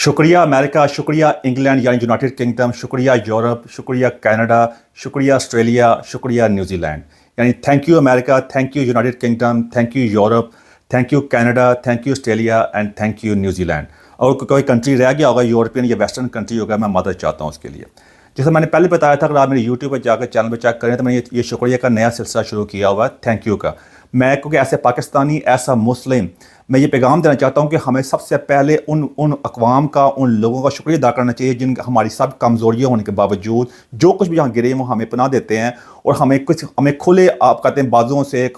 شکریہ امریکہ، شکریہ انگلینڈ یعنی یونائٹڈ کنگڈم، شکریہ یورپ، شکریہ کینیڈا، شکریہ آسٹریلیا، شکریہ نیوزی لینڈ. یعنی thank you America, thank you United kingdom, thank you Europe, thank you Canada, thank you Australia and thank you New Zealand. اور کوئی کنٹری رہ گیا ہوگا یورپین یا ویسٹرن کنٹری ہوگا، میں مدد چاہتا ہوں اس کے لیے. جیسے میں نے پہلے بتایا تھا، اگر آپ میرے یوٹیوب پہ جا کر چینل پہ چیک کریں تو میں نے یہ شکریہ کا نیا سلسلہ شروع کیا ہوا ہے، تھینک یو کا. میں کیونکہ ایسے پاکستانی، ایسا مسلم، میں یہ پیغام دینا چاہتا ہوں کہ ہمیں سب سے پہلے ان اقوام کا، ان لوگوں کا شکریہ ادا کرنا چاہیے جن ہماری سب کمزوریاں ہونے کے باوجود جو کچھ بھی یہاں گرے ہیں وہ ہمیں پناہ دیتے ہیں اور ہمیں کھلے آپ کہتے ہیں بازوؤں سے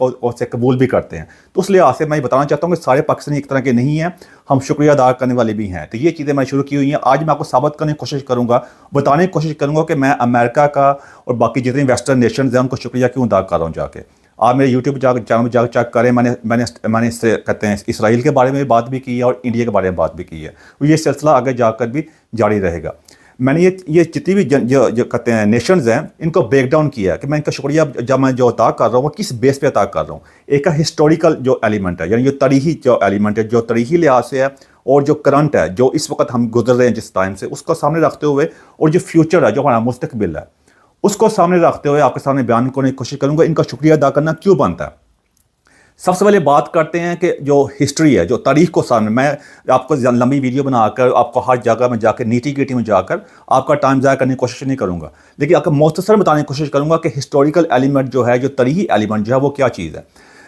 قبول بھی کرتے ہیں. تو اس لحاظ سے میں یہ بتانا چاہتا ہوں کہ سارے پاکستانی ایک طرح کے نہیں ہیں، ہم شکریہ ادا کرنے والے بھی ہیں. تو یہ چیزیں میں شروع کی ہوئی ہیں. آج میں آپ کو ثابت کرنے کی کوشش کروں گا، بتانے کی کوشش کروں گا کہ میں امریکہ کا اور باقی جتنے ویسٹرن نیشنز ہیں ان کو شکریہ کیوں ادا کر رہا ہوں. جا کے آپ میرے یوٹیوب چینل میں جا کے چیک کریں. میں نے اس سے کہتے ہیں اسرائیل کے بارے میں بات بھی کی ہے اور انڈیا کے بارے میں بات بھی کی ہے. یہ سلسلہ آگے جا کر بھی جاری رہے گا. میں نے یہ جتنی بھی جو کہتے ہیں نیشنز ہیں ان کو بریک ڈاؤن کیا ہے کہ میں ان کا شکریہ جب میں جو عطا کر رہا ہوں وہ کس بیس پہ عطا کر رہا ہوں. ایک ہے ہسٹوریکل جو ایلیمنٹ ہے، یعنی جو تاریخی جو ایلیمنٹ ہے، جو تاریخی لحاظ سے ہے، اور جو کرنٹ ہے، جو اس وقت ہم گزر رہے ہیں جس ٹائم سے، اس کو سامنے رکھتے ہوئے، اور جو فیوچر ہے، جو ہمارا مستقبل ہے، اس کو سامنے رکھتے ہوئے آپ کے سامنے بیان کرنے کی کوشش کروں گا ان کا شکریہ ادا کرنا کیوں بنتا ہے. سب سے پہلے بات کرتے ہیں کہ جو ہسٹری ہے، جو تاریخ کو سامنے، میں آپ کو لمبی ویڈیو بنا کر آپ کو ہر جگہ میں جا کے نیٹی گیٹی میں جا کر آپ کا ٹائم ضائع کرنے کی کوشش نہیں کروں گا، لیکن آپ کو مختصر بتانے کی کوشش کروں گا کہ ہسٹوریکل ایلیمنٹ جو ہے، جو تاریخی ایلیمنٹ جو ہے وہ کیا چیز ہے.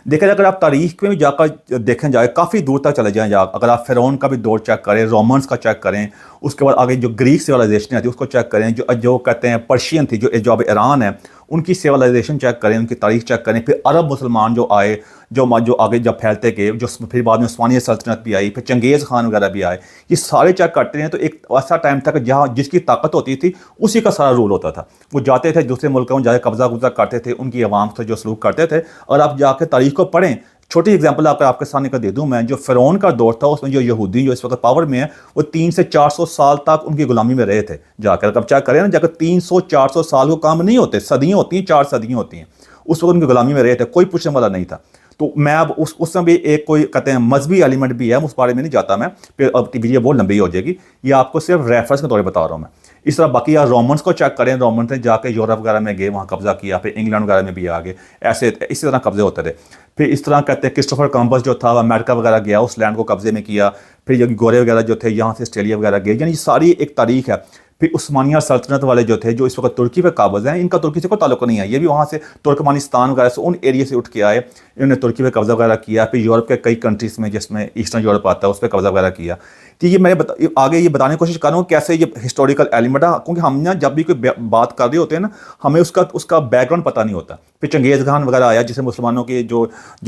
دیکھیں، اگر آپ تاریخ میں بھی جا کر دیکھیں جائے، کافی دور تک چلے جائیں، اگر آپ فرعون کا بھی دور چیک کریں، رومنس کا چیک کریں، اس کے بعد آگے جو گریک سیولائزیشن آتی ہے اس کو چیک کریں، جو کہتے ہیں پرشین تھی، جو اب ایران ہے، ان کی سیولائزیشن چیک کریں، ان کی تاریخ چیک کریں. پھر عرب مسلمان جو آئے، جو آگے جب پھیلتے گئے، جو پھر بعد میں عثمانیہ سلطنت بھی آئی، پھر چنگیز خان وغیرہ بھی آئے، یہ سارے چیک کرتے ہیں. تو ایک ایسا ٹائم تھا کہ جہاں جس کی طاقت ہوتی تھی اسی کا سارا رول ہوتا تھا. وہ جاتے تھے دوسرے ملکوں میں، جا کے قبضہ کرتے تھے، ان کی عوام سے جو سلوک کرتے تھے. اور آپ جا کے تاریخ کو پڑھیں. چھوٹی ایگزامپل آپ کے سامنے کا دے دوں میں، جو فرعون کا دور تھا اس میں جو یہودی جو اس وقت پاور میں ہیں وہ 300 سے 400 سال تک ان کی غلامی میں رہے تھے. جا کر اب چیک کریں نا، جا کر 300 400 سال کو کام نہیں ہوتے، صدیاں ہوتی ہیں، 4 صدیاں ہوتی ہیں. اس وقت ان کی غلامی میں رہے تھے، کوئی پوچھنے والا نہیں تھا. تو میں اب اس میں بھی ایک کوئی کہتے ہیں مذہبی ایلیمنٹ بھی ہے، اس بارے میں نہیں جاتا میں، پھر اب ویڈیو بہت لمبی ہو جائے گی. یہ آپ کو صرف ریفرنس کے طور پہ بتا رہا ہوں میں. اس طرح باقی آپ رومنس کو چیک کریں، رومنس نے جا کے یورپ وغیرہ میں گئے، وہاں قبضہ کیا، پھر انگلینڈ وغیرہ میں بھی آ گئے، ایسے اسی طرح قبضے ہوتے رہے. پھر اس طرح کہتے ہیں کرسٹوفر کولمبس جو تھا امریکہ وغیرہ گیا، اس لینڈ کو قبضے میں کیا. پھر جو گورے وغیرہ جو تھے یہاں سے آسٹریلیا وغیرہ گئے. یعنی ساری ایک تاریخ ہے. پھر عثمانیہ سلطنت والے جو تھے، جو اس وقت ترکی پہ قابض ہیں، ان کا ترکی سے کوئی تعلق نہیں ہے، یہ بھی وہاں سے ترکمانستان وغیرہ سے ان ایریا سے اٹھ کے آئے، انہوں نے ترکی پہ قبضہ وغیرہ کیا. پھر یورپ کے کئی کنٹریز میں، جس میں ایسٹرن یورپ آتا ہے، اس پہ قبضہ وغیرہ کیا. تو یہ میں آگے یہ بتانے کی کوشش کر رہا ہوں کیسے یہ ہسٹوریکل ایلیمنٹ ہے، کیونکہ ہم نا جب بھی کوئی بات کر رہے ہوتے ہیں نا، ہمیں اس کا بیک گراؤنڈ پتہ نہیں ہوتا. پھر چنگیز خان وغیرہ آیا، جسے مسلمانوں کی جو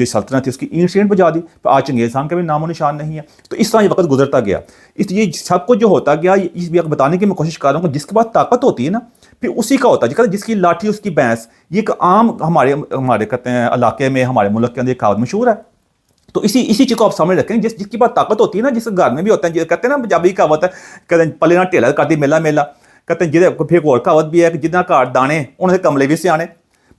سلطنت تھی اس کی اینٹ بجا دی. آج چنگیز خان کا بھی نام و نشان نہیں ہے. تو اس طرح یہ وقت گزرتا گیا. یہ سب کچھ جو ہوتا گیا، اس بھی بتانے کی میں کوشش کر رہا ہوں کہ جس کے بعد طاقت ہوتی ہے نا، پھر اسی کا ہوتا ہے، جس کی لاٹھی اس کی بھینس. یہ ایک عام ہمارے کہتے ہیں علاقے میں، ہمارے ملک کے اندر ایک کہاوت مشہور ہے. تو اسی چیز کو آپ سامنے رکھیں، جس کی بات طاقت ہوتی ہے نا، جس گھر میں بھی ہوتا ہے، کہتے ہیں نا پنجابی کہاوت ہے، کہتے ہیں پلے نہ ٹھیلا کر دی میلا میلا. کہتے ہیں پھر ایک اور کہاوت بھی ہے کہ جتنا گھر دانے انہیں کملے بھی سیانے.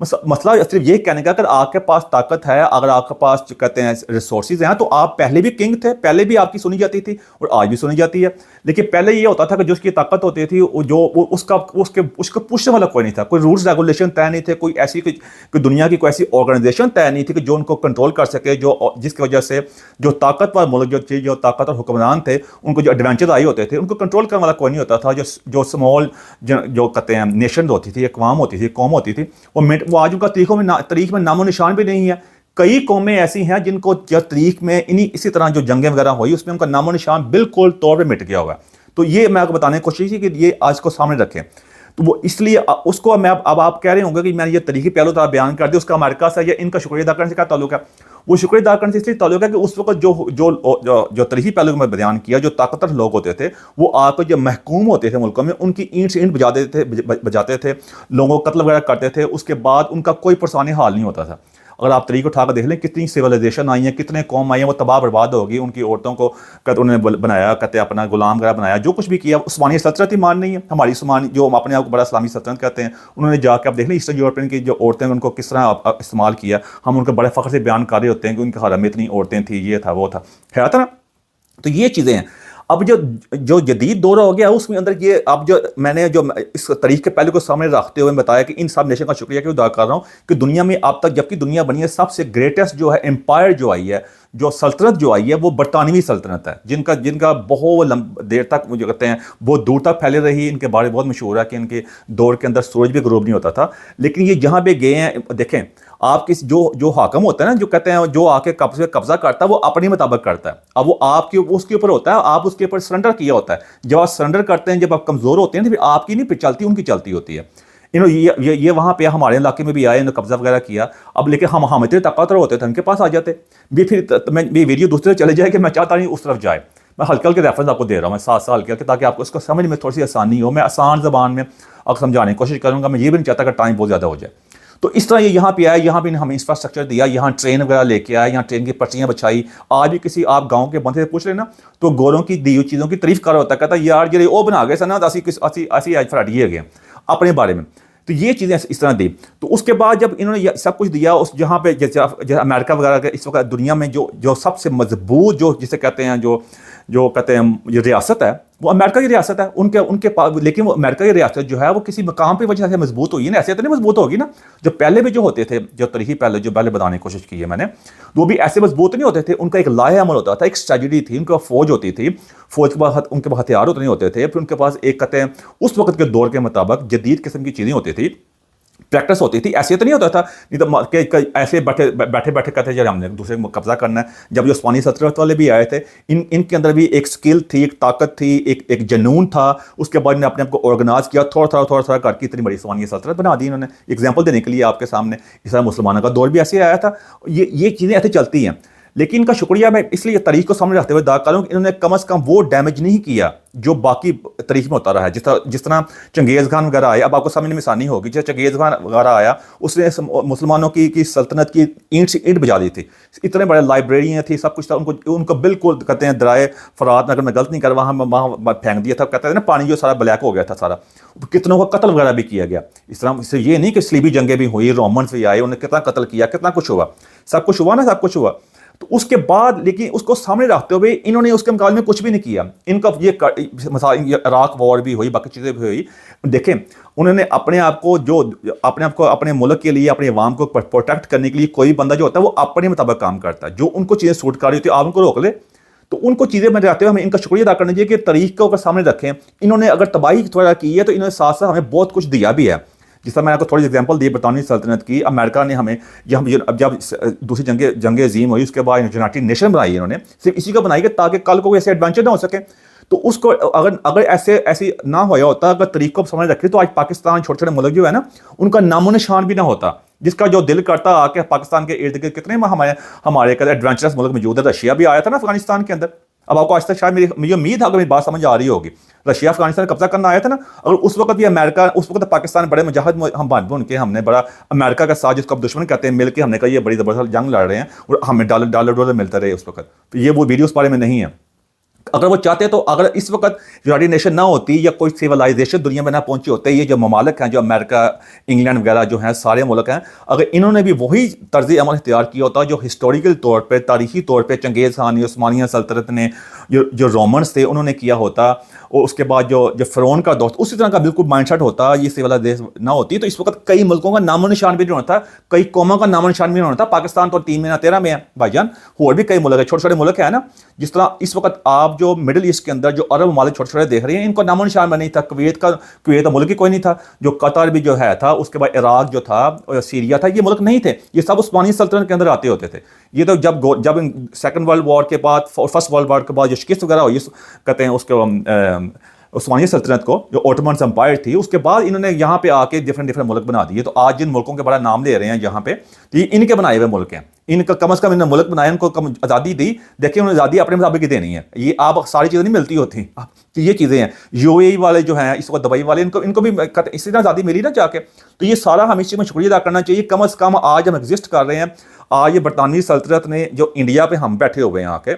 مسئلہ صرف یہ کہنے کا اگر آپ کے پاس طاقت ہے، اگر آپ کے پاس کہتے ہیں ریسورسز ہیں، تو آپ پہلے بھی کنگ تھے، پہلے بھی آپ کی سنی جاتی تھی اور آج بھی سنی جاتی ہے. لیکن پہلے یہ ہوتا تھا کہ جو اس کی طاقت ہوتی تھی، اس کو پوچھنے والا کوئی نہیں تھا، کوئی رولز ریگولیشن طے نہیں تھے، کوئی ایسی کوئی دنیا کی کوئی ایسی آرگنائزیشن طے نہیں تھی کہ جو ان کو کنٹرول کر سکے، جس کی وجہ سے جو طاقتور ملک جو طاقتور حکمران تھے، ان کو جو ایڈوینچر آئی ہوتے تھے، ان کو کنٹرول کرنے والا کوئی نہیں ہوتا تھا. جو اسمال جو کہتے ہیں نیشن ہوتی تھی، اقوام ہوتی تھی، قوم ہوتی تھی، وہ آج ان کا تاریخ میں نام و نشان بھی نہیں ہے. کئی قومیں ایسی ہیں جن کو تاریخ میں اسی طرح جو جنگیں وغیرہ ہوئی اس میں ان کا نام و نشان بالکل طور پہ مٹ گیا ہوا ہے. تو یہ میں آپ کو بتانے کی کوشش کی کہ یہ آج کو سامنے رکھیں. تو وہ اس لیے اس کو میں اب آپ کہہ رہے ہوں گے کہ میں نے یہ تاریخی پہلو طرح بیان کر دیا، اس کا امریکہ سے یا ان کا شکریہ ادا کرنے سے کیا تعلق ہے؟ وہ شکریہ ادا کرنے سے اس لیے تعلق ہے کہ اس وقت جو تاریخی پہلو میں بیان کیا، جو طاقتور لوگ ہوتے تھے، وہ آ کر جو محکوم ہوتے تھے ملکوں میں، ان کی اینٹ سے اینٹ بجاتے تھے، لوگوں کو قتل وغیرہ کرتے تھے. اس کے بعد ان کا کوئی پرسانی حال نہیں ہوتا تھا. اگر آپ تاریخ اٹھا کر دیکھ لیں، کتنی سیولائزیشن آئی ہیں، کتنے قوم آئی ہیں، وہ تباہ برباد ہوگی. ان کی عورتوں کو انہوں نے بنایا، کہتے ہیں اپنا غلام وغیرہ بنایا، جو کچھ بھی کیا. عثمانیہ سلطنت ہی مان نہیں ہے، ہماری عثمانی جو اپنے آپ کو بڑا اسلامی سلطنت کہتے ہیں، انہوں نے جا کے آپ دیکھ لیں ایسٹرن یورپین کی جو عورتیں ان کو کس طرح استعمال کیا. ہم ان کو بڑے فخر سے بیان کر رہے ہوتے ہیں کہ ان کے حرم میں اتنی عورتیں تھیں، یہ تھا وہ تھا، ہے نا. تو یہ چیزیں ہیں. اب جو جدید دور ہو گیا اس میں اندر یہ اب جو میں نے جو اس تاریخ کے پہلو کو سامنے رکھتے ہوئے بتایا کہ ان سب نیشن کا شکریہ کیوں ادا کر رہا ہوں کہ دنیا میں اب تک جبکہ دنیا بنی ہے سب سے گریٹسٹ جو ہے امپائر جو آئی ہے، جو سلطنت جو آئی ہے وہ برطانوی سلطنت ہے، جن کا بہت دیر تک جو کہتے ہیں بہت دور تک پھیلے رہی. ان کے بارے بہت مشہور ہے کہ ان کے دور کے اندر سورج بھی غروب نہیں ہوتا تھا. لیکن یہ جہاں پہ گئے ہیں دیکھیں آپ کس جو حاکم ہوتا ہے نا، جو کہتے ہیں جو آ کے قبضہ کرتا ہے وہ اپنے مطابق کرتا ہے. اب وہ آپ کے اس کے اوپر ہوتا ہے، آپ اس کے اوپر سرنڈر کیا ہوتا ہے. جب آپ سرنڈر کرتے ہیں، جب آپ کمزور ہوتے ہیں تو پھر آپ کی نہیں چلتی، ان کی چلتی ہوتی ہے. یہ وہاں پہ ہمارے علاقے میں بھی آئے، انہوں نے قبضہ وغیرہ کیا. اب لیکن ہم اتنے طاقتور ہوتے تھے ان کے پاس آ جاتے بھی. پھر میں ویڈیو دوسرے چلے جائے کہ میں چاہتا نہیں اس طرف جائے. میں ہلکے ہلکے ریفرنس آپ کو دے رہا ہوں، میں 7 سال کے تاکہ آپ کو اس کو سمجھ میں تھوڑی سی آسانی ہو. میں آسان زبان میں آپ سمجھانے کی کوشش کروں گا. میں یہ بھی نہیں چاہتا کہ ٹائم بہت زیادہ ہو جائے. تو اس طرح یہ یہاں پہ آئے، یہاں پہ ہمیں انفراسٹرکچر دیا، یہاں ٹرین وغیرہ لے کے آئے، یہاں ٹرین کی پٹریاں بچھائی. آج بھی کسی آپ گاؤں کے بندے سے پوچھ رہے نا تو گوروں کی دی ہوئی چیزوں کی تعریف کر رہا ہوتا ہے، کہتا ہے یار جی وہ بنا گئے سر نا اسی آج فراڈی ہے گئے اپنے بارے میں. تو یہ چیزیں اس طرح دی. تو اس کے بعد جب انہوں نے سب کچھ دیا، اس جہاں پہ جیسے امریکہ وغیرہ کے اس وقت دنیا میں جو سب سے مضبوط جو جسے کہتے ہیں جو کہتے ہیں یہ ریاست ہے وہ امریکہ کی ریاست ہے ان کے پاس. لیکن وہ امریکہ کی ریاست جو ہے وہ کسی مقام پہ وجہ سے مضبوط ہوئی نا، ایسے تو نہیں مضبوط ہوگی نا. جو پہلے بھی جو ہوتے تھے، جو تاریخی پہلے بتانے کی کوشش کی ہے میں نے، وہ بھی ایسے مضبوط نہیں ہوتے تھے. ان کا ایک لائحہ عمل ہوتا تھا، ایک اسٹریٹجی تھی، ان کا فوج ہوتی تھی. فوج کے بعد ان کے پاس ہتھیار ہوتے نہیں ہوتے تھے. پھر ان کے پاس ایک کہتے ہیں اس وقت کے دور کے مطابق جدید قسم کی چیزیں ہوتی تھی، پریکٹس ہوتی تھی. ایسے تو نہیں ہوتا تھا نہیں تو ایسے بیٹھے کہتے جب ہم نے دوسرے کو قبضہ کرنا ہے. جب جو عثمانی سلطنت والے بھی آئے تھے، ان کے اندر بھی ایک سکل تھی، ایک طاقت تھی، ایک جنون تھا. اس کے بعد انہوں نے اپنے آپ کو آرگنائز کیا، تھوڑا کر کے اتنی بڑی عثمانی سلطنت بنا دی انہوں نے. ایگزامپل دینے کے لیے آپ کے سامنے اس طرح مسلمانوں کا دور بھی ایسے آیا تھا. یہ چیزیں ایسے چلتی ہیں. لیکن ان کا شکریہ میں اس لیے تاریخ کو سامنے رکھتے ہوئے ادا کروں کہ انہوں نے کم از کم وہ ڈیمیج نہیں کیا جو باقی تاریخ میں ہوتا رہا ہے. جس طرح چنگیز خان وغیرہ آئے، اب آپ کو سمجھنے میں آسانی ہوگی. جیسے چنگیز خان وغیرہ آیا، اس نے مسلمانوں کی سلطنت کی اینٹ سے اینٹ بجا دی تھی. اتنے بڑے لائبریریاں تھیں، سب کچھ تھا. ان کو بالکل کہتے ہیں درائے فرات میں، اگر میں غلط نہیں کر وہاں پھینک دیا تھا. کہتے ہیں نا پانی جو سارا بلیک ہو گیا تھا سارا. کتنوں کا قتل وغیرہ بھی کیا گیا. اس طرح سے یہ نہیں کہ سلیبی جنگیں بھی ہوئی، رومنس بھی آئے، انہوں نے کتنا قتل کیا، کتنا کچھ ہوا، سب کچھ ہوا. تو اس کے بعد لیکن اس کو سامنے رکھتے ہوئے انہوں نے اس کے مقابلے میں کچھ بھی نہیں کیا. ان کا یہ مسائل، عراق وار بھی ہوئی، باقی چیزیں بھی ہوئی. دیکھیں انہوں نے اپنے آپ کو اپنے ملک کے لیے، اپنے عوام کو پروٹیکٹ کرنے کے لیے کوئی بندہ جو ہوتا ہے وہ اپنے مطابق کام کرتا ہے. جو ان کو چیزیں سوٹ کر رہی ہوتی ہے آپ ان کو روک لے. تو ان کو چیزیں میں رہتے ہوئے ہمیں ان کا شکریہ ادا کرنا چاہیے کہ تاریخ کو اگر سامنے رکھیں. انہوں نے اگر تباہی تھوڑا کی ہے تو انہوں نے ساتھ ساتھ ہمیں بہت کچھ دیا بھی ہے. جس طرح میں نے آپ کو تھوڑی ایگزامپل دی برطانوی سلطنت کی. امریکہ نے ہمیں جب دوسری جنگ عظیم ہوئی، اس کے بعد یونائٹڈ نیشن بنائی انہوں نے، صرف اسی کو بنائی کہ تاکہ کل کو کوئی ایسے ایڈونچر نہ ہو سکے. تو اس کو اگر ایسے نہ ہوا ہوتا، اگر طریق کو سمجھ رکھے تو آج پاکستان چھوٹے چھوٹے ملک جو ہے نا ان کا نام و نشان بھی نہ ہوتا. جس کا جو دل کرتا آ کے پاکستان کے ارد گرد کتنے ہمارے ایڈونچرس ملک موجود ہے. رشیا بھی آیا تھا نا افغانستان کے اندر. اب آپ کو آج تک شاید میری امید ہے کہ میری بات سمجھ آ رہی ہوگی. رشیا افغانستان قبضہ کرنا آیا تھا نا. اگر اس وقت بھی امریکہ، اس وقت پاکستان بڑے مجاہد ہم بن کے ہم نے بڑا امریکہ کا ساتھ، جس کو اب دشمن کہتے ہیں، مل کے ہم نے کہا یہ بڑی زبردست جنگ لڑ رہے ہیں اور ہمیں ڈالر ملتا رہے اس وقت. تو یہ وہ ویڈیو اس بارے میں نہیں ہے. اگر وہ چاہتے تو اگر اس وقت یونائٹڈ نیشن نہ ہوتی یا کوئی سیولائزیشن دنیا میں نہ پہنچے ہوتے، یہ جو ممالک ہیں جو امریکہ، انگلینڈ وغیرہ جو ہیں سارے ملک ہیں، اگر انہوں نے بھی وہی طرز عمل اختیار کیا ہوتا جو ہسٹوریکل طور پہ، تاریخی طور پہ چنگیز خان، عثمانیہ سلطنت نے، جو رومنس تھے انہوں نے کیا ہوتا، اور اس کے بعد جو فرعون کا دور اسی طرح کا بالکل مائنڈ سیٹ ہوتا، یہ سیولائزیشن نہ ہوتی تو اس وقت کئی ملکوں کا نام و نشان بھی نہیں ہوتا، کئی قوموں کا نام و نشان بھی نہیں ہوتا. پاکستان تو 3 میں نہ 13 میں ہے بھائی جان. اور بھی کئی ملک ہیں، چھوٹے چھوٹے ملک ہیں نا. جس طرح اس وقت آپ جو مڈل ایسٹ کے اندر جو عرب ممالک چھوٹے چھوٹے دیکھ رہے ہیں، ان کا نام و نشان میں نہیں تھا. کویت ملک ہی کوئی نہیں تھا. جو قطر بھی جو ہے تھا، اس کے بعد عراق جو تھا، سیریا تھا، یہ ملک نہیں تھے. یہ سب عثمانی سلطنت کے اندر آتے ہوتے تھے. یہ تو جب سیکنڈ ورلڈ وار کے بعد، فرسٹ ورلڈ وار کے بعد جو شکست وغیرہ ہوئی کہتے ہیں اس کو عثمانی سلطنت کو، جو اوٹمنس امپائر تھی، اس کے بعد انہوں نے یہاں پہ آ کے ڈفرینٹ ملک بنا دیے. تو آج جن ملکوں کے بڑا نام لے رہے ہیں یہاں پہ، تو یہ ان کے بنائے ہوئے ملک ہیں. ان کا کم از کم انہوں نے ملک بنائے، ان کو کم آزادی دی. دیکھیں انہوں نے آزادی اپنے مطابق ہی دینی ہے. یہ آپ ساری چیزیں نہیں ملتی ہوتی. یہ چیزیں ہیں. یو اے ای والے جو ہیں اس وقت، دبئی والے، ان کو بھی اسی طرح آزادی ملی نا جا کے. تو یہ سارا ہمیں اس چیز میں شکریہ ادا کرنا چاہیے. کم از کم آج ہم ایگزسٹ کر رہے ہیں. آج یہ برطانوی سلطنت نے جو انڈیا پہ ہم بیٹھے ہوئے ہیں آ کے،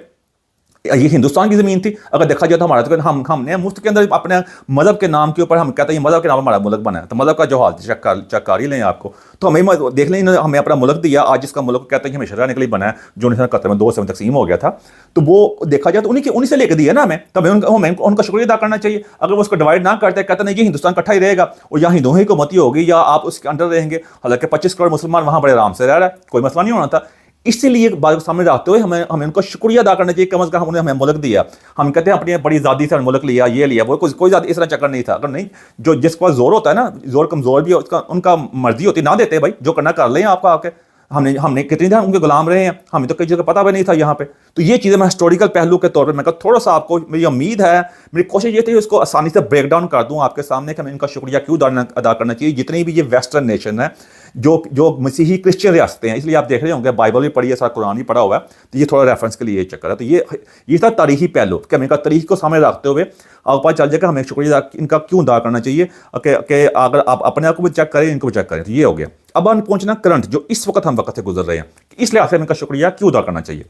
یہ ہندوستان کی زمین تھی. اگر دیکھا جائے تو ہمارا تو ہم نے مفت کے اندر اپنے مذہب کے نام کے اوپر ہم کہتے ہیں یہ مذہب کے نام ہمارا ملک بنا ہے. تو مذہب کا جو حال چیک کر ہی لیں آپ کو. تو ہمیں دیکھ لیں ہمیں اپنا ملک دیا آج جس کا ملک کہتے ہیں کہ ہمیں شرح نکلی بنا ہے جو 1971 میں 2 سے تقسیم ہو گیا تھا. تو وہ دیکھا جائے تو انہیں سے لے کے دیا نا ہمیں. تو ہمیں ان کا شکریہ ادا کرنا چاہیے. اگر وہ اس کو ڈیوائڈ نہ کرتے کہتے ہیں یہ ہندوستان کٹھا ہی رہے گا اور یہاں ہندوؤں ہی حکومتی ہوگی یا آپ اس کے انڈر رہیں گے. حالانکہ 25 کروڑ مسلمان وہاں بڑے آرام سے رہ رہا ہے, کوئی مسئلہ نہیں ہونا تھا. اسی لیے بات کو سامنے رکھتے ہوئے ہمیں ان کو شکریہ ادا کرنا چاہیے. کم از کم انہوں نے ہمیں ملک دیا. ہم کہتے ہیں اپنی بڑی ذاتی سے ملک لیا, یہ لیا, وہ کوئی ذاتی اس طرح چکر نہیں تھا. اگر نہیں جو جس کے پاس زور ہوتا ہے نا, زور کمزور بھی ان کا مرضی ہوتی نہ دیتے بھائی, جو کرنا کر لیں آپ کا آ کے. ہم نے کتنی دیر ان کے غلام رہے ہیں, ہمیں تو کئی جگہ پتہ بھی نہیں تھا یہاں پہ. تو یہ چیزیں میں ہسٹوریکل پہلو کے طور پہ میں کہا تھوڑا سا آپ کو میری امید ہے, میری کوشش یہ تھی اس کو آسانی سے بریک ڈاؤن کر دوں آپ کے سامنے کہ ہمیں ان کا شکریہ کیوں ادا کرنا چاہیے. جتنی بھی یہ ویسٹرن نیشن ہے جو مسیحی کرسچن ریاستیں ہیں, اس لیے آپ دیکھ رہے ہوں گے بائبل بھی پڑھی ہے, سارا قرآن بھی پڑھا ہوا ہے, تو یہ تھوڑا ریفرنس کے لیے یہ چکر ہے. تو یہ تھا تاریخی پہلو کہ ہمیں کا تاریخ کو سامنے رکھتے ہوئے آپ کو پتہ چل جائے کہ ہمیں شکریہ ان کا کیوں ادا کرنا چاہیے کہ اگر آپ اپنے آپ کو بھی چیک کریں ان کو بھی چیک کریں. تو یہ ہو گیا. اب ہم پہنچنا کرنٹ جو اس وقت ہم وقت سے گزر رہے ہیں, اس لحاظ سے ان کا شکریہ کیوں ادا کرنا چاہیے.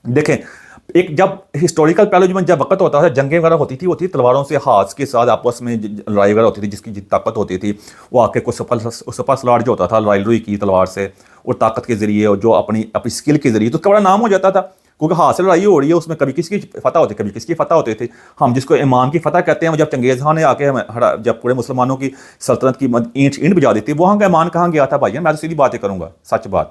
دیکھیں ایک جب ہسٹوریکل پہلو جب وقت ہوتا ہے جنگیں وغیرہ ہوتی تھی تلواروں سے ہاتھ کے ساتھ آپس میں لڑائی وغیرہ ہوتی تھی, جس کی طاقت ہوتی تھی وہ آ کے کوئی سپر سلاٹ جو ہوتا تھا لڑائی لڑوئی کی تلوار سے اور طاقت کے ذریعے اور جو اپنی اسکل کے ذریعے, تو اس کا بڑا نام ہو جاتا تھا کیونکہ ہاتھ سے لڑائی ہو رہی ہے. اس میں کبھی کسی کی فتح ہوتی کبھی کسی کی فتح ہوتی تھی. ہم جس کو امام کی فتح کہتے ہیں, وہ جب چنگیز خان نے آ کے جب پورے مسلمانوں کی سلطنت کی اینٹ بجا دی تھی, وہاں کا ایمان کہاں گیا تھا بھائی. میں تو سیدھی باتیں کروں گا, سچ بات.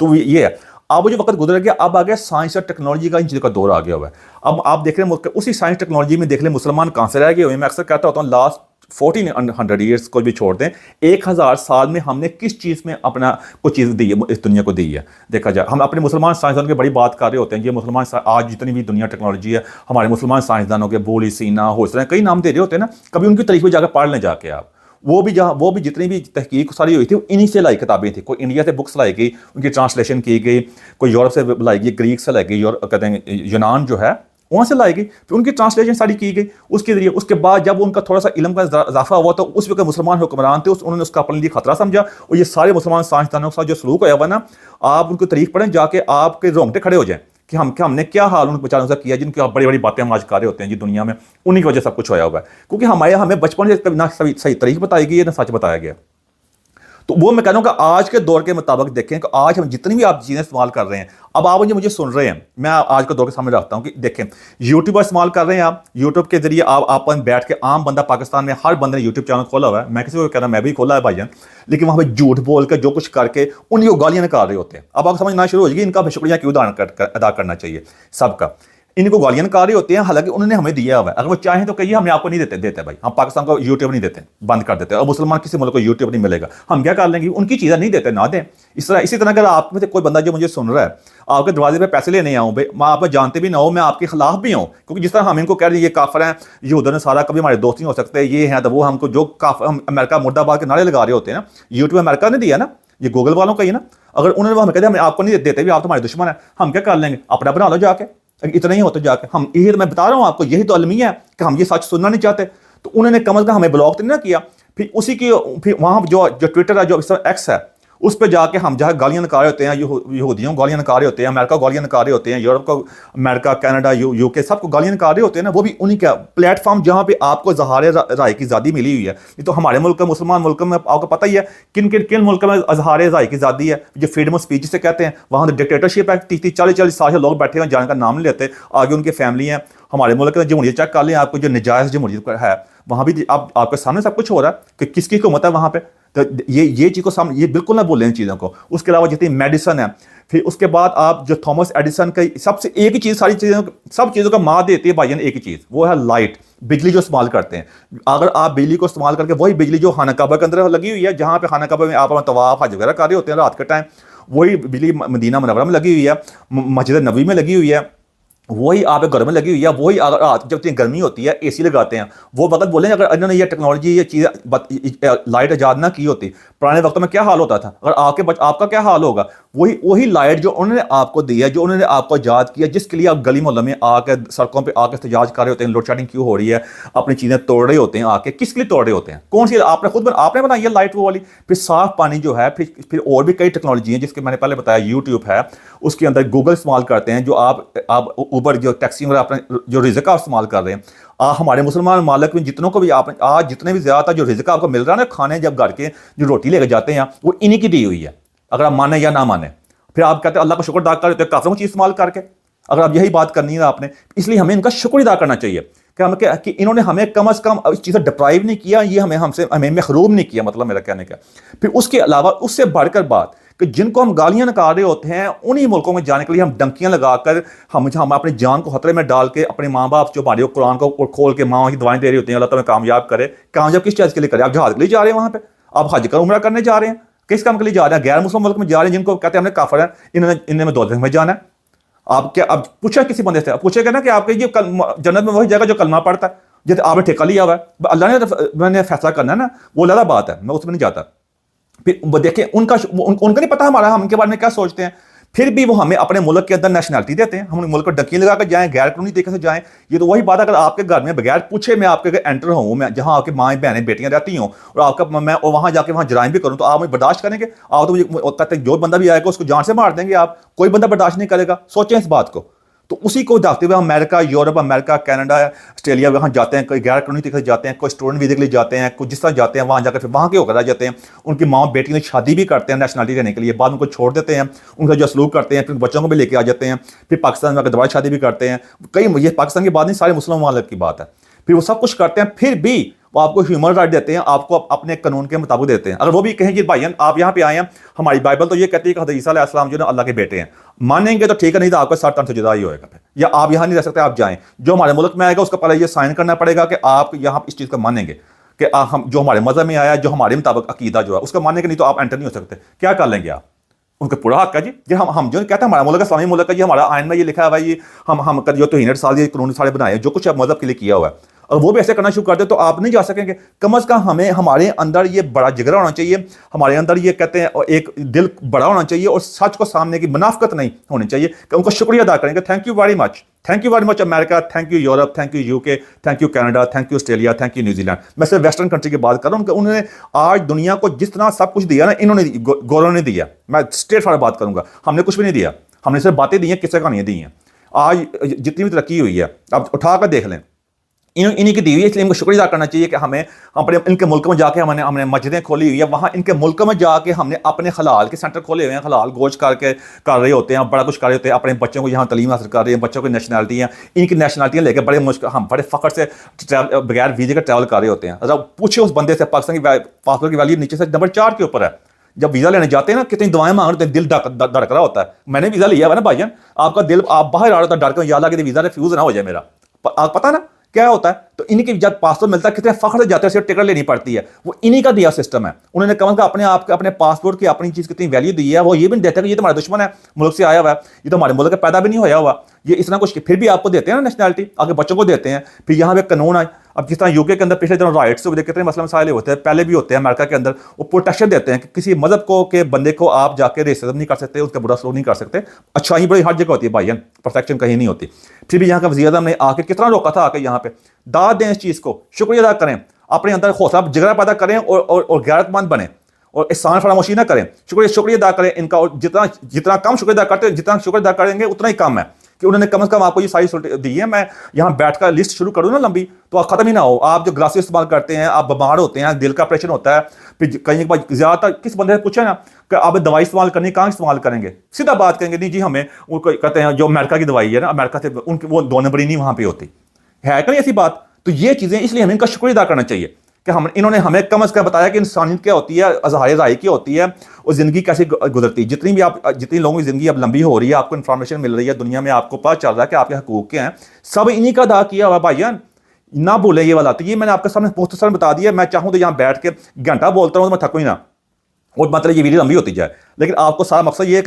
تو یہ ہے. اب جو وقت گزر گیا اب آگیا سائنس اور ٹیکنالوجی کا ان چیزوں کا دور آ گیا ہوا ہے. اب آپ دیکھ رہے ہیں اسی سائنس ٹیکنالوجی میں دیکھ لیں مسلمان کہاں سے رہ گئے ہوئے ہیں. میں اکثر کہتا ہوتا ہوں لاسٹ 1400 ایئرس کو بھی چھوڑ دیں, 1000 سال میں ہم نے کس چیز میں اپنا کوئی چیز دی ہے اس دنیا کو دی ہے. دیکھا جائے ہم اپنے مسلمان سائنسدانوں کی بڑی بات کر رہے ہوتے ہیں. یہ مسلمان آج جتنی بھی دنیا ٹیکنالوجی ہے ہمارے مسلمان سائنسدانوں کے بولی سینا حوصلہ کئی نام دے رہے ہوتے ہیں نا. کبھی ان کی تاریخ میں جا کے پڑھ لیں جا کے آپ. وہ بھی جتنی بھی تحقیق ساری ہوئی تھی انہی سے لائی کتابیں تھیں. کوئی انڈیا سے بکس لائی گئی, ان کی ٹرانسلیشن کی گئی, کوئی یورپ سے لائی گئی, گریک سے لائی گئی, کہتے ہیں یونان جو ہے وہاں سے لائی گئی, پھر ان کی ٹرانسلیشن ساری کی گئی اس کے ذریعے. اس کے بعد جب ان کا تھوڑا سا علم کا اضافہ ہوا تو اس وقت مسلمان حکمران تھے, انہوں نے اس کا اپنے لیے خطرہ سمجھا. اور یہ سارے مسلمان سائنسدانوں کے ساتھ جو سلوک ہوا نا, آپ ان کو تاریخ پڑھیں جا کے آپ کے رونگٹے کھڑے ہو جائیں کہ ہم نے کیا حال ان بیچاروں سے کیا جن کی بڑی بڑی باتیں ہم آج کر رہے ہوتے ہیں جی دنیا میں. انہی کی وجہ سب کچھ ہوا ہے کیونکہ ہمیں بچپن سے نہ صحیح تاریخ بتائی گئی ہے نہ سچ بتایا گیا. تو وہ میں کہہ رہا ہوں کہ آج کے دور کے مطابق دیکھیں کہ آج ہم جتنی بھی آپ چیزیں استعمال کر رہے ہیں, اب آپ مجھے سن رہے ہیں, میں آج کے دور کے سامنے رکھتا ہوں کہ دیکھیں یوٹیوب استعمال کر رہے ہیں آپ, یوٹیوب کے ذریعے آپ بیٹھ کے عام بندہ پاکستان میں ہر بندے نے یوٹیوب چینل کھولا ہوا ہے. میں کسی کو کہہ رہا میں بھی کھولا ہے بھائی جان, لیکن وہاں پہ جھوٹ بول کے جو کچھ کر کے انہیں کو گالیاں نکال رہے ہوتے ہیں. اب آپ سمجھنا شروع ہو جائے گی ان کا شکریہ کیوں ادا کرنا چاہیے سب کا. ان کو گالیاں نکال رہے ہوتے ہیں حالانکہ انہوں نے ہمیں دیا ہوا ہے. اگر وہ چاہیں تو کہیے ہم آپ کو نہیں دیتے بھائی, ہم پاکستان کو یوٹیوب نہیں دیتے, بند کر دیتے, اور مسلمان کسی ملک کو یوٹیوب نہیں ملے گا. ہم کیا کر لیں گے, ان کی چیزیں نہیں دیتے نہ دیں. اسی طرح اگر آپ میں سے کوئی بندہ جو مجھے سن رہا ہے آپ کے دروازے پہ پیسے لینے آؤں بھائی, میں آپ کو جانتے بھی نہ ہوں, میں آپ کے خلاف بھی ہوں, کیونکہ جس طرح ہم ان کو کہہ رہے ہیں یہ کافر ہیں, یہ ادھر سارا کبھی ہمارے دوست نہیں ہو سکتے, یہ ہیں تو وہ ہم کو جو ہم امریکہ مرد آباد کے نعرے لگا رہے ہوتے ہیں نا, یوٹیوب امریکہ نے دیا نا, یہ گوگل والوں کا ہی نا. اگر انہوں نے ہمیں کہتے ہیں ہم آپ کو نہیں دیتے بھی, آپ تو ہمارے دشمن ہیں, ہم کیا کر لیں گے, اپنا بنا لو جا کے. اتنا ہی ہوتا جا کے ہم یہی میں بتا رہا ہوں آپ کو, یہی تو المیہ ہے کہ ہم یہ سچ سننا نہیں چاہتے. تو انہوں نے کم از کم ہمیں بلاک تو نہیں کیا. پھر اسی کی پھر وہاں جو ٹویٹر ہے جو ایکس ہے اس پہ جا کے ہم جہاں گالیاں نکال رہے ہوتے ہیں, یہودیوں کو گالیاں نکال رہے ہوتے ہیں, امریکہ کو گالیاں نکال رہے ہوتے ہیں, یورپ کو, امریکہ, کینیڈا, یو کے سب کو گالیاں نکال رہے ہوتے ہیں نا. وہ بھی انہی کا پلیٹ فارم جہاں پہ آپ کو اظہار رائے کی آزادی ملی ہوئی ہے. یہ تو ہمارے ملک کا مسلمان ملک میں آپ کو پتہ ہی ہے کن ملک میں اظہار رائے کی آزادی ہے, جو فریڈم آف اسپیچ سے کہتے ہیں. وہاں تو ڈکٹیٹرشپ ہے, 30-40 سال سے لوگ بیٹھے ہیں جان کا نام نہیں لیتے, آگے ان کی فیملی ہیں. ہمارے ملک میں جمہوریت چیک کر لیں آپ کو, جو نجائز جمہوریت ہے وہاں بھی آپ کے سامنے سب کچھ ہو رہا ہے کہ کس کی حکومت ہے وہاں پہ. تو یہ چیز کو سامنے یہ بالکل نہ بولیں ان چیزوں کو. اس کے علاوہ جتنی میڈیسن ہے, پھر اس کے بعد آپ جو تھامس ایڈیسن کا سب سے ایک ہی چیز سب چیزوں کا ماں دیتی ہے بھائی, ایک ہی چیز وہ ہے لائٹ, بجلی جو استعمال کرتے ہیں. اگر آپ بجلی کو استعمال کر کے وہی بجلی جو خانہ کعبہ کے اندر لگی ہوئی ہے, جہاں پہ خانہ کعبہ میں آپ طواف حج وغیرہ کر رہے ہوتے ہیں رات کے ٹائم, وہی بجلی مدینہ منورہ میں لگی ہوئی ہے, مسجد نبوی میں لگی ہوئی ہے, وہی آپ گھر میں لگی ہوئی ہے. وہی اگر جب اتنی گرمی ہوتی ہے اے سی لگاتے ہیں, وہ وقت بولیں اگر انہوں نے یہ ٹیکنالوجی یہ چیزیں لائٹ ایجاد نہ کی ہوتی پرانے وقتوں میں کیا حال ہوتا تھا, اگر آپ کا کیا حال ہوگا. وہی لائٹ جو انہوں نے آپ کو دی ہے, جو انہوں نے آپ کو ایجاد کیا, جس کے لیے آپ گلی محلے میں آ کے سڑکوں پہ آ کے احتجاج کر رہے ہوتے ہیں, لوڈ شیڈنگ کیوں ہو رہی ہے, اپنی چیزیں توڑ رہے ہوتے ہیں آ کے, کس کے لیے توڑ رہے ہوتے ہیں, کون سی آپ نے خود آپ نے بنائی ہے لائٹ وہ والی. پھر صاف پانی جو ہے, پھر اور بھی کئی ٹیکنالوجی ہیں جس کے میں نے پہلے بتایا, یوٹیوب ہے, اس کے اندر گوگل استعمال کرتے ہیں, جو آپ اوبر جو ٹیکسی وغیرہ اپنے جو رزق آپ استعمال کر رہے ہیں، ہمارے مسلمان ممالک میں جتنوں کو بھی آپ آج جتنے بھی زیادہ جو رزق آپ کو مل رہا ہے نا کھانے جب گھر کے جو روٹی لے کے جاتے ہیں وہ انہی کی دی ہوئی ہے، اگر آپ مانیں یا نہ مانیں. پھر آپ کہتے ہیں اللہ کا شکر ادا کر دیتے ہیں کافروں کی چیز استعمال کر کے. اگر آپ یہی بات کرنی ہے آپ نے، اس لیے ہمیں ان کا شکر ادا کرنا چاہیے کہ انہوں نے ہمیں کم از کم اس چیز سے ڈپرائیو نہیں کیا، یہ ہمیں محروم نہیں کیا، مطلب میرا کہنے کا. پھر اس کے علاوہ اس سے بڑھ کر بات کہ جن کو ہم گالیاں نکال رہے ہوتے ہیں انہی ملکوں میں جانے کے لیے ہم ڈنکیاں لگا کر ہم اپنی جان کو خطرے میں ڈال کے اپنے ماں باپ جو ہمارے قرآن کو کھول کے ماں کی دعائیں دے رہی ہوتی ہیں اللہ تعالیٰ کامیاب کرے. کامیاب کس چیز کے لیے کرے؟ آپ جہاد کے لیے جا رہے ہیں، وہاں پہ آپ حج کا عمرہ کرنے جا رہے ہیں، کس کام کے لیے جا رہے ہیں؟ غیر مسلم ملک میں جا رہے ہیں جن کو کہتے ہیں ہم نے کافر ہیں، انہوں نے دوزخ میں جانا ہے. آپ کیا اب پوچھا کسی بندے سے، پوچھے گا نا کہ آپ کے یہ جنت میں وہی جگہ جو کلمہ پڑھتا ہے، جیسے آپ نے ٹھیکہ لیا ہوا ہے، اللہ نے فیصلہ کرنا ہے نا، وہ علیحدہ بات ہے، میں اس میں نہیں جاتا. پھر دیکھیں ان کا نہیں پتا ہم ان کے بارے میں کیا سوچتے ہیں، پھر بھی وہ ہمیں اپنے ملک کے اندر نیشنلٹی دیتے ہیں، ہم ملک کو ڈکی لگا کر جائیں، غیر قانونی طریقے سے جائیں. یہ تو وہی بات ہے اگر آپ کے گھر میں بغیر پوچھے میں آپ کے انٹر ہوں، میں جہاں آپ کے مائیں بہنیں بیٹیاں رہتی ہوں اور آپ کا میں وہاں جا کے وہاں جرائم بھی کروں تو آپ مجھے برداشت کریں گے؟ آپ تو مجھے جو بندہ بھی آئے گا اس کو جان سے مار دیں گے، آپ کوئی بندہ برداشت نہیں کرے گا. سوچیں اس بات کو. تو اسی کو دیکھتے ہوئے امریکہ، یورپ، امریکہ، کینیڈا، آسٹریلیا وہاں جاتے ہیں، کوئی غیر قانونی طریقے سے جاتے ہیں، کوئی اسٹوڈنٹ ویزے کے لیے جاتے ہیں، کوئی جس طرح جاتے ہیں وہاں جا کر پھر وہاں کے ہو کر آ جاتے ہیں. ان کی ماں بیٹی نے شادی بھی کرتے ہیں نیشنلٹی لینے کے لیے، بعد میں کو چھوڑ دیتے ہیں، ان کا جو سلوک کرتے ہیں، پھر بچوں کو بھی لے کے آ جاتے ہیں، پھر پاکستان میں آ کر دوبارہ شادی بھی کرتے ہیں. یہ پاکستان کی بات نہیں، سارے مسلم ممالک کی بات ہے. پھر وہ سب کچھ کرتے ہیں، پھر بھی وہ آپ کو ہیومن رائٹ دیتے ہیں، آپ کو اپنے قانون کے مطابق دیتے ہیں. اگر وہ بھی کہیں جی بھائی آپ یہاں پہ آئے ہیں، ہماری بائبل تو یہ کہتی ہے کہ حضرت عیسیٰ علیہ السلام جو ہے اللہ کے بیٹے ہیں، مانیں گے تو ٹھیک ہے، نہیں تو آپ کا سر تن سے جدا ہی ہوئے گا. یا آپ یہاں نہیں رہ سکتے، آپ جائیں. جو ہمارے ملک میں آئے گا اس کا پہلے یہ سائن کرنا پڑے گا کہ آپ یہاں اس چیز کو مانیں گے کہ ہم جو ہمارے مذہب میں آیا، جو ہمارے مطابق عقیدہ جو ہے اس کا مانیں گے، نہیں تو آپ انٹر نہیں ہو سکتے. کیا کر لیں گے آپ؟ ان کا پورا حق ہے جی. ہم جو کہتے ہیں ہمارا ملک اسلامی ملک ہے، یہ ہمارا آئین میں یہ لکھا ہوا ہے، یہ ہم جو توہین سال یہ قانون سارے بنائے جو کچھ مذہب کے لیے کیا ہوا ہے، اور وہ بھی ایسے کرنا شروع کر دے تو آپ نہیں جا سکیں گے. کم از کم ہمارے اندر یہ بڑا جگرا ہونا چاہیے، ہمارے اندر یہ کہتے ہیں ایک دل بڑا ہونا چاہیے، اور سچ کو سامنے کی منافقت نہیں ہونی چاہیے کہ ان کو شکریہ ادا کریں گے. Thank you very much, thank you very much America, thank you Europe, thank you U K, thank you Canada, thank you Australia, thank you New Zealand. میں صرف ویسٹرن کنٹری کی بات کر رہا ہوں کہ انہوں نے آج دنیا کو جس طرح سب کچھ دیا نا، انہوں نے گوروں نے دیا. میں اسٹریٹ فارورڈ بات کروں گا، ہم نے کچھ بھی نہیں دیا، ہم نے صرف باتیں دی ہیں، قصے کہانیاں دی ہیں. آج جتنی بھی ترقی ہوئی ہے اب اٹھا کر دیکھ لیں، انہیں کی دی ہوئی ہے. اس لیے ان کو شکریہ ادا کرنا چاہیے کہ ہمیں اپنے ان کے ملکوں میں جا کے ہم نے مسجدیں کھولی ہوئی ہے، وہاں ان کے ملکوں میں جا کے ہم نے اپنے حلال کے سینٹر کھولے ہوئے ہیں، حلال گوشت کر رہے ہوتے ہیں، بڑا کچھ کر رہے ہوتے ہیں، اپنے بچوں کو یہاں تعلیم حاصل کر رہے ہیں، بچوں کی نیشنلٹیاں، ان کی نیشنلٹیاں لے کے بڑے مشکل ہم بڑے فخر سے بغیر ویزے کا ٹریول کر رہے ہوتے ہیں. ذرا پوچھے اس بندے سے، پاکستان کی پاسپورٹ کی ویلیو نیچے سے نمبر 4 کے اوپر ہے. جب ویزا لینے جاتے ہیں نا، کتنی دعائیں مانگ رہے ہیں، دل دھڑک رہا ہوتا ہے. میں نے ویزا لیا ہوا نا بھائی جان، آپ کا دل آپ باہر آ رہا ہوتا ہے ڈر کے، یا اللہ کے ویزا ریفیوز نہ ہو جائے میرا. آپ پتہ نا کیا ہوتا ہے؟ تو انہیں کی جب پاسپورٹ ملتا ہے کتنے فخر سے جاتے ہیں، صرف ٹکٹ لینی پڑتی ہے. وہ انہیں کا دیا سسٹم ہے. انہوں نے کہا کہ اپنے آپ کے اپنے پاسپورٹ کی اپنی چیز کتنی ویلیو دی ہے. وہ یہ بھی نہیں دیتا کہ یہ تو ہمارا دشمن ہے، ملک سے آیا ہوا ہے، یہ تو ہمارے ملک کا پیدا بھی نہیں ہویا ہوا، یہ اس طرح کچھ. پھر بھی آپ کو دیتے ہیں نا نیشنلٹی، آگے بچوں کو دیتے ہیں. پھر یہاں پہ قانون آئے، اب جس طرح یو کے اندر پچھلے دنوں رائٹس ہوئے، کتنے مسئلہ مسائل ہوتے ہیں، پہلے بھی ہوتے ہیں امریکہ کے اندر. وہ پروٹیکشن دیتے ہیں کہ کسی مذہب کو کے بندے کو آپ جا کے ریسزم نہیں کر سکتے، اس کا برا سلوک نہیں کر سکتے. اچھا ہی بڑی ہر جگہ ہوتی ہے بھائی، پروٹیکشن کہیں نہیں ہوتی. پھر بھی یہاں کا وزیر اعظم نے آ کے کتنا روکا تھا، آ کے یہاں پہ داد دیں اس چیز کو، شکریہ ادا کریں، اپنے اندر حوصلہ جگرا پیدا کریں اور غیرت مند بنیں اور احسان فراموشی نہ کریں. شکریہ ادا کریں ان کا، اور جتنا کم شکریہ ادا کرتے ہیں، جتنا شکریہ ادا کریں گے اتنا ہی کم ہے کہ انہوں نے کم از کم آپ کو یہ ساری دی ہے. میں یہاں بیٹھ کر لسٹ شروع کروں نا لمبی تو آپ ختم ہی نہ ہو. آپ جو گلاسز استعمال کرتے ہیں، آپ بیمار ہوتے ہیں، دل کا آپریشن ہوتا ہے، پھر کہیں زیادہ تر کس بندے سے پوچھیں نا کہ آپ دوائی استعمال کرنی، کہاں استعمال کریں گے، سیدھا بات کریں گے نہیں جی ہمیں وہ کہتے ہیں جو امریکہ کی دوائی ہے نا، امریکہ سے ان کی وہ 2 نمبری نہیں وہاں پہ ہوتی ہے کہ نہیں ایسی بات. تو یہ چیزیں اس لیے ہمیں ان کا شکریہ ادا کرنا چاہیے کہ انہوں نے ہمیں کم از کم بتایا کہ انسانیت کیا ہوتی ہے، اظہار رائے کیا ہوتی ہے، اور زندگی کیسے گزرتی ہے. جتنی لوگوں کی زندگی اب لمبی ہو رہی ہے، آپ کو انفارمیشن مل رہی ہے دنیا میں، آپ کو پتہ چل رہا ہے کہ آپ کے حقوق کیا ہیں، سب انہی کا ادا کیا ہوا بھائی جان. نہ بھولیں یہ والا. تو یہ میں نے آپ کے سامنے مختصر بتا دیا. میں چاہوں تو یہاں بیٹھ کے گھنٹہ بولتا ہوں تو میں تھکوں ہی نہ، اور مطلب یہ ویڈیو لمبی ہوتی جائے. لیکن آپ کو سارا مقصد یہ ہے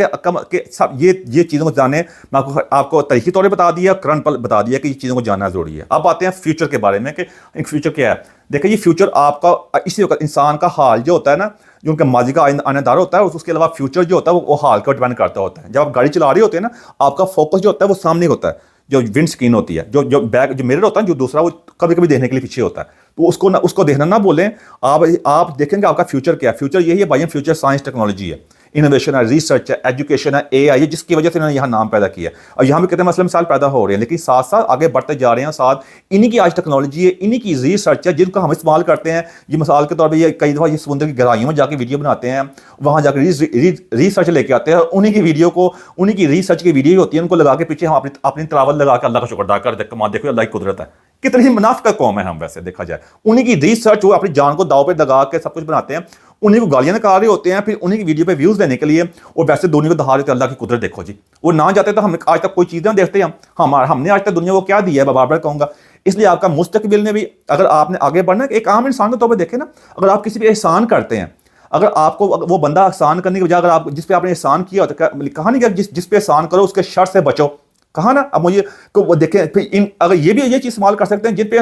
کہ سب یہ چیزوں کو جانیں. میں آپ کو تاریخی طور پہ بتا دیا، کرنٹ پر بتا دیا کہ یہ چیزوں کو جاننا ضروری ہے. اب آتے ہیں فیوچر کے بارے میں کہ فیوچر کیا ہے. دیکھیں یہ فیوچر آپ کا اسی وقت انسان کا حال جو ہوتا ہے نا، جو ان کا ماضی کا آنے دار ہوتا ہے، اس کے علاوہ فیوچر جو ہوتا ہے وہ حال کا ڈیپینڈ کرتا ہوتا ہے. جب آپ گاڑی چلا رہے ہوتے ہیں نا، آپ کا فوکس جو ہوتا ہے وہ سامنے ہوتا ہے، جو ونڈ اسکرین ہوتی ہے، جو بیک جو میرر ہوتا ہے جو دوسرا، وہ کبھی کبھی دیکھنے کے لیے پیچھے ہوتا ہے. تو اس کو دیکھنا نہ بولیں. آپ دیکھیں گے آپ کا فیوچر کیا ہے. فیوچر یہی ہے بھائی، فیوچر سائنس ٹیکنالوجی ہے. انوویشن ہے, ریسرچ ہے, ایجوکیشن ہے, اے آئی ہے, جس کی وجہ سے انہوں نے یہاں نام پیدا کیا ہے. اور یہاں بھی کتنے مسئلے مثال پیدا ہو رہے ہیں, لیکن ساتھ ساتھ آگے بڑھتے جا رہے ہیں. ساتھ انہی کی آج ٹیکنالوجی ہے, انہی کی ریسرچ ہے جن کو ہم استعمال کرتے ہیں. یہ مثال کے طور پہ یہ کئی دفعہ یہ سمندر کی گہرائیوں میں جا کے ویڈیو بناتے ہیں, وہاں جا کے ریسرچ لے کے آتے ہیں, اور انہی کی ویڈیو کو, انہی کی ریسرچ کی ویڈیو ہوتی ہے, ان کو لگا کے پیچھے ہم اپنی تلاوت لگا کے اللہ کا شکر ادا کر دیکھو اللہ کی قدرت ہے. کتنی منافقہ قوم ہے ہم ویسے دیکھا جائے. انہی کی ریسرچ وہ اپنی جان کو داؤ پہ لگا کے سب کچھ بناتے ہیں, انہیں کو گالیاں نکال رہے ہوتے ہیں, پھر انہیں کی ویڈیو پہ ویوز دینے کے لیے, اور ویسے دنیا کو دکھا رہے تھے اللہ کی قدرت دیکھو جی. وہ نہ جاتے تو ہم آج تک کوئی چیز نہ دیکھتے. ہم نے آج تک دنیا کو کیا دیا ہے, بار بار کہوں گا. اس لیے آپ کا مستقبل میں بھی اگر آپ نے آگے بڑھنا ہے, ایک عام انسان کے طور پہ دیکھیں نا, اگر آپ کسی پہ احسان کرتے ہیں, اگر آپ کو وہ بندہ احسان کرنے کی بجائے اگر آپ جس پہ آپ نے احسان کیا ہوتا ہے, کہا نہیں کہ جس پہ احسان کرو اس کے شر سے بچو, کہا نا. اب مجھے وہ دیکھیں اگر یہ بھی یہ چیز استعمال کر سکتے ہیں, جن پہ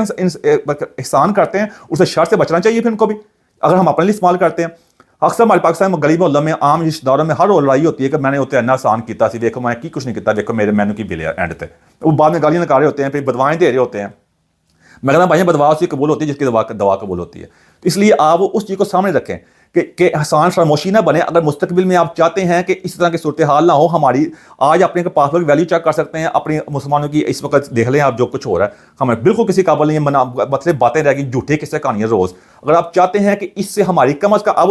احسان کرتے ہیں اسے شر سے بچنا چاہیے. پھر ان کو بھی اگر ہم اپنے لیے استعمال کرتے ہیں, اکثر ہمارے پاکستان میں گلی محلہ میں عام رشتہ داروں میں ہر لڑائی ہوتی ہے کہ میں نے اتنے آسان کیتا سی, دیکھو میں کی کچھ نہیں کیتا, دیکھو میرے مینو کی بل ہے اینڈ تے. وہ بعد میں گالیاں نکال رہے ہوتے ہیں, پھر بدوائیں دے رہے ہوتے ہیں. میں کہتا ہوں بھائی بدوا اسی قبول ہوتی ہے جس کی دوا قبول ہوتی ہے. اس لیے آپ اس چیز کو سامنے رکھیں کہ احسان فراموشی نہ بنے. اگر مستقبل میں آپ چاہتے ہیں کہ اس طرح کی صورتحال نہ ہو ہماری, آج اپنے پاسپورٹ کی ویلیو چیک کر سکتے ہیں, اپنی مسلمانوں کی اس وقت دیکھ لیں آپ جو کچھ ہو رہا ہے, ہمیں بالکل کسی قابل نہیں ہے. مطلب باتیں رہ گئی جھوٹے قصے کہانیاں روز. اگر آپ چاہتے ہیں کہ اس سے ہماری کم از کم, اب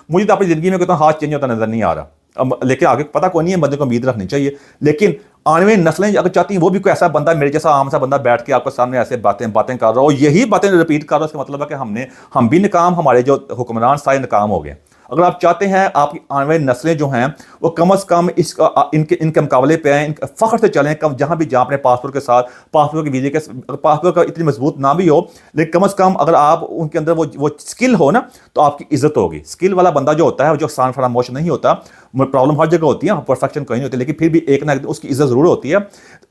مجھے تو اپنی زندگی میں کہتا ہوں ہاتھ چینج ہوتا نظر نہیں آ رہا, لیکن آگے پتہ کوئی نہیں ہے, بندے کو امید رکھنی چاہیے. لیکن آنے والی نسلیں اگر چاہتی ہیں وہ بھی کوئی ایسا بندہ میرے جیسا عام سا بندہ بیٹھ کے آپ کے سامنے ایسے باتیں کر رہا ہو, یہی باتیں ریپیٹ کر رہا ہو, اس کا مطلب ہے کہ ہم بھی ناکام, ہمارے جو حکمران سارے ناکام ہو گئے. اگر آپ چاہتے ہیں آپ کی آنے والی نسلیں جو ہیں وہ کم از کم ان کے مقابلے پہ آئیں, فخر سے چلیں, جہاں بھی جہاں اپنے پاسپورٹ کے ساتھ, پاسپورٹ کے ویزے کے پاسپورٹ کا اتنی مضبوط نہ بھی ہو, لیکن کم از کم اگر آپ ان کے اندر وہ اسکل ہو نا تو آپ کی عزت ہوگی. اسکل والا بندہ جو ہوتا ہے, جو احسان فراموش نہیں ہوتا, پرابلم ہر جگہ ہوتی ہے, پرفیکشن کوئی نہیں ہوتی, لیکن پھر بھی ایک نہ اس کی عزت ضرور ہوتی ہے.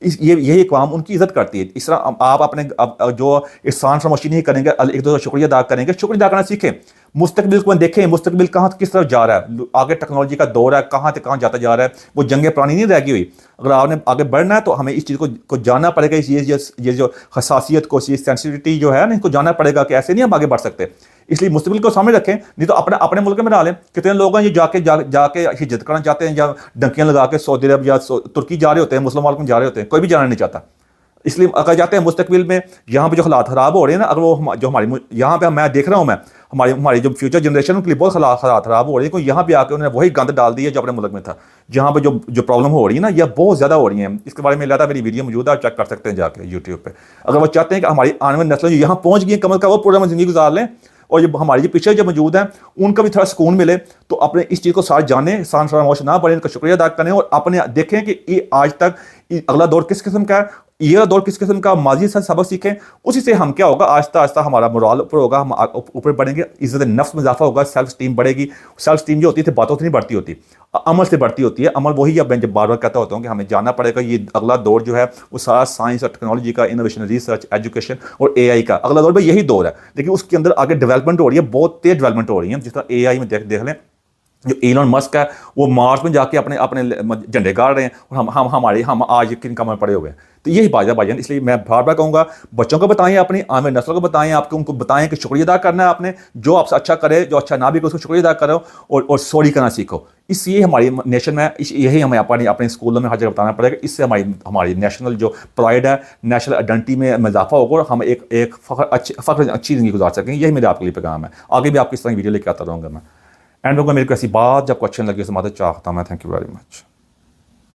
یہی اقوام ان کی عزت کرتی ہے. اس طرح آپ اپنے جو احسان فراموشی نہیں کریں گے, ایک دوسرے کا شکریہ ادا کریں گے, شکریہ ادا کرنا سیکھیں. مستقبل کو دیکھیں, مستقبل کہاں کس طرف جا رہا ہے, آگے ٹیکنالوجی کا دور ہے, کہاں سے کہاں جاتا جا رہا ہے. وہ جنگیں پرانی نہیں رہ گئی ہوئی. اگر آپ نے آگے بڑھنا ہے تو ہمیں اس چیز کو جاننا پڑے گا. یہ جو حساسیت کو, یہ سینسٹیوٹی جو ہے نا, اس کو جاننا پڑے گا کہ ایسے نہیں ہم آگے بڑھ سکتے. اس لیے مستقبل کو سامنے رکھیں, نہیں تو اپنے ملک میں ڈالیں. کتنے لوگ ہیں یہ جا کے ہجرت کرنا چاہتے ہیں, یا ڈنکیاں لگا کے سعودی عرب یا ترکی جا رہے ہوتے ہیں, مسلم ملک میں جا رہے ہوتے ہیں, کوئی بھی جانا نہیں چاہتا. اس لیے اگر جاتے ہیں مستقبل میں یہاں پہ جو حالات خراب ہو رہے ہیں نا, اگر وہ جو ہماری یہاں پہ میں دیکھ رہا ہوں, ہماری جو فیوچر جنریشن ان کے لیے بہت حالات خراب ہو رہی ہیں, کیونکہ یہاں پہ آ کے انہوں نے وہی گند ڈال دی ہے جو اپنے ملک میں تھا. جہاں پہ جو پرابلم ہو رہی ہے نا, یہ بہت زیادہ ہو رہی ہیں. اس کے بارے میں اللہ میری ویڈیو موجود ہے, چیک کر سکتے ہیں جا کے یوٹیوب پہ. اگر وہ چاہتے ہیں کہ ہماری آنے والی نسلیں جو یہاں پہنچ گئی ہیں, کم از کم وہ پورا زندگی گزار لیں, اور ہماری جو پیچھے جو موجود ہیں ان کا بھی تھوڑا سکون ملے, تو اپنے اس چیز کو ساتھ جانیں, احسان فراموش نہ بنیں, ان کا شکریہ ادا کریں, اور اپنے دیکھیں کہ یہ آج تک اگلا دور کس قسم کا ہے, یہ دور کس قسم کا, ماضی سے سبق سیکھیں. اسی سے ہم کیا ہوگا, آہستہ آہستہ ہمارا مورال اوپر ہوگا, ہم اوپر بڑھیں گے, عزت نفس میں اضافہ ہوگا, سیلف اسٹیم بڑھے گی. سیلف اسٹیم جو ہوتی ہے باتوں سے نہیں بڑھتی ہوتی, عمل سے بڑھتی ہوتی ہے. عمل وہی اب میں جب بار بار کہتا ہوتا ہوں کہ ہمیں جاننا پڑے گا, یہ اگلا دور جو ہے وہ سارا سائنس اور ٹیکنالوجی کا, انوویشن, ریسرچ, ایجوکیشن اور اے آئی کا اگلا دور. یہی دور ہے, لیکن اس کے اندر آگے ڈیولپمنٹ ہو رہی ہے, بہت تیز ڈیولپمنٹ ہو رہی ہے. جس طرح اے آئی میں دیکھ لیں, جو ایلن مسک ہے وہ مارس میں جا کے اپنے جھنڈے گاڑ رہے ہیں, اور ہم آج کن کمر پڑے ہوئے ہیں. تو یہی بات ہے بھائی جان. اس لیے میں بار بار کہوں گا, بچوں کو بتائیں, اپنی آنے والی نسلوں کو بتائیں, ان کو بتائیں کہ شکریہ ادا کرنا ہے آپ نے, جو آپ سے اچھا کرے, جو اچھا نہ بھی کرے اس کو شکریہ ادا کرو, اور سوری کرنا سیکھو. اس لیے ہماری نیشن میں یہی ہمیں اپنے اسکولوں میں ہر جگہ بتانا پڑے گا. اس سے ہماری نیشنل جو پرائڈ ہے, نیشنل آئیڈینٹی میں اضافہ ہوگا, اور ہم ایک اچھی زندگی گزار سکیں. یہی میرے آپ کے لیے پیغام ہے. آگے بھی آپ کی اس طرح ویڈیو لے کے آتا رہوں گا میں. اینڈ ہوگا میری کو ایسی بات جب کو اچھی لگی, اس بات چاہتا ہوں میں. Thank you very much.